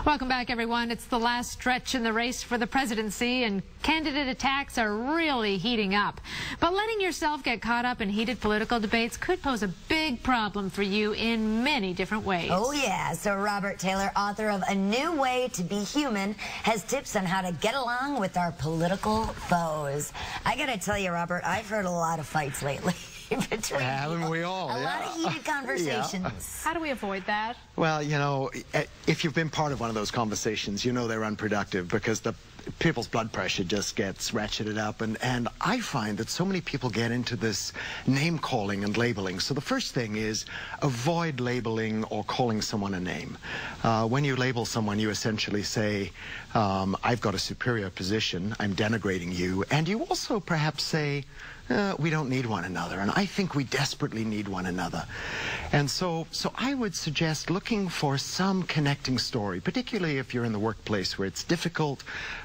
Welcome back, everyone. It's the last stretch in the race for the presidency, and candidate attacks are really heating up. But letting yourself get caught up in heated political debates could pose a big problem for you in many different ways. Oh, yeah. So Robert Taylor, author of A New Way to Be Human, has tips on how to get along with our political foes. I got to tell you, Robert, I've heard a lot of fights lately. Between haven't we all? A lot of heated conversations. Yeah. How do we avoid that? Well, you know, if you've been part of one of those conversations, you know they're unproductive because the people's blood pressure just gets ratcheted up. And I find that so many people get into this name-calling and labeling. So the first thing is avoid labeling or calling someone a name. When you label someone, you essentially say, I've got a superior position, I'm denigrating you. And you also perhaps say, we don't need one another, and I think we desperately need one another. And so I would suggest looking for some connecting story, particularly if you're in the workplace where it's difficult,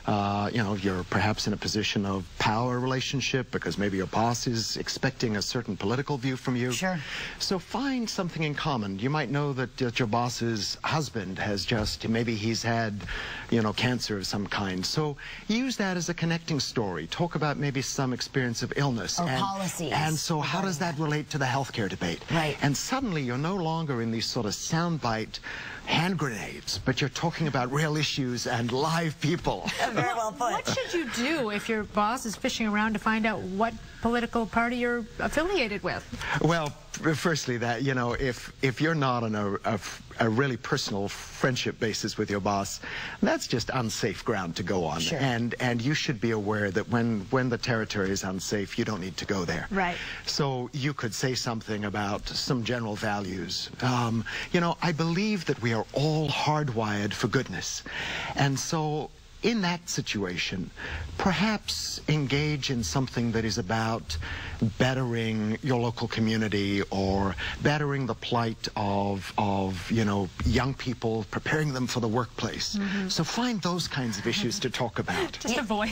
you know, you're perhaps in a position of power relationship because maybe your boss is expecting a certain political view from you. Sure. So find something in common. You might know that your boss's husband has just, maybe he's had, you know, cancer of some kind. So use that as a connecting story. Talk about maybe some experience of illness. Or policies. And so how does that relate to the healthcare debate? Right. And suddenly you're no longer in these sort of soundbite hand grenades, but you're talking about real issues and live people. Very well put. What should you do if your boss is fishing around to find out what political party you're affiliated with? Well, firstly, that, you know, if you're not on a really personal friendship basis with your boss, that's just unsafe ground to go on. Sure. And you should be aware that when the territory is unsafe, you don't need to go there. Right. So you could say something about some general values. You know, I believe that we are all hardwired for goodness. And so in that situation, perhaps engage in something that is about bettering your local community or bettering the plight of you know, young people, preparing them for the workplace. So find those kinds of issues to talk about. Just avoid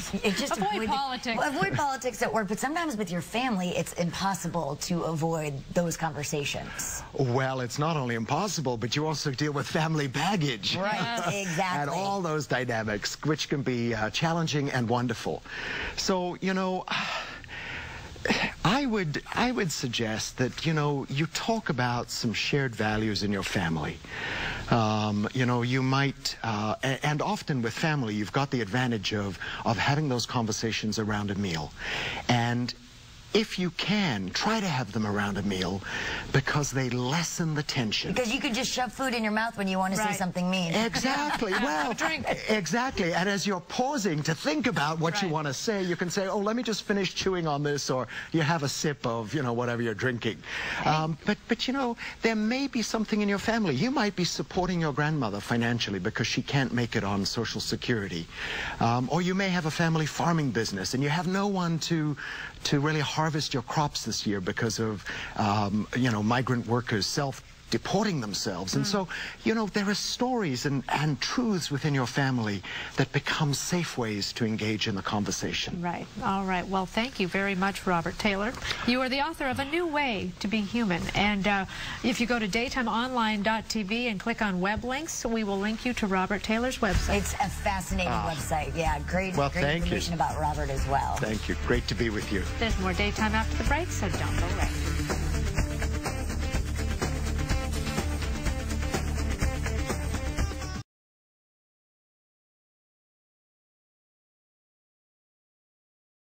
politics. Well, avoid politics at work, but sometimes with your family, it's impossible to avoid those conversations. Well, it's not only impossible, but you also deal with family baggage. Right, exactly. And all those dynamics, which can be challenging and wonderful. So, you know, I would suggest that, you know, you talk about some shared values in your family. You know, you might, and often with family, you've got the advantage of having those conversations around a meal. And if you can, try to have them around a meal because they lessen the tension. Because you can just shove food in your mouth when you want to say something mean. Exactly. Well, exactly. And as you're pausing to think about what you want to say, you can say, oh, let me just finish chewing on this, or you have a sip of, you know, whatever you're drinking. But you know, there may be something in your family. You might be supporting your grandmother financially because she can't make it on Social Security. Or you may have a family farming business and you have no one to really harvest your crops this year because of, you know, migrant workers self-deporting themselves. And so, you know, there are stories and truths within your family that become safe ways to engage in the conversation. Right. All right. Well, thank you very much, Robert Taylor. You are the author of A New Way to Be Human. And if you go to daytimeonline.tv and click on web links, we will link you to Robert Taylor's website. It's a fascinating website. Yeah, great information about Robert as well. Thank you. Great to be with you. There's more Daytime after the break, so don't go away.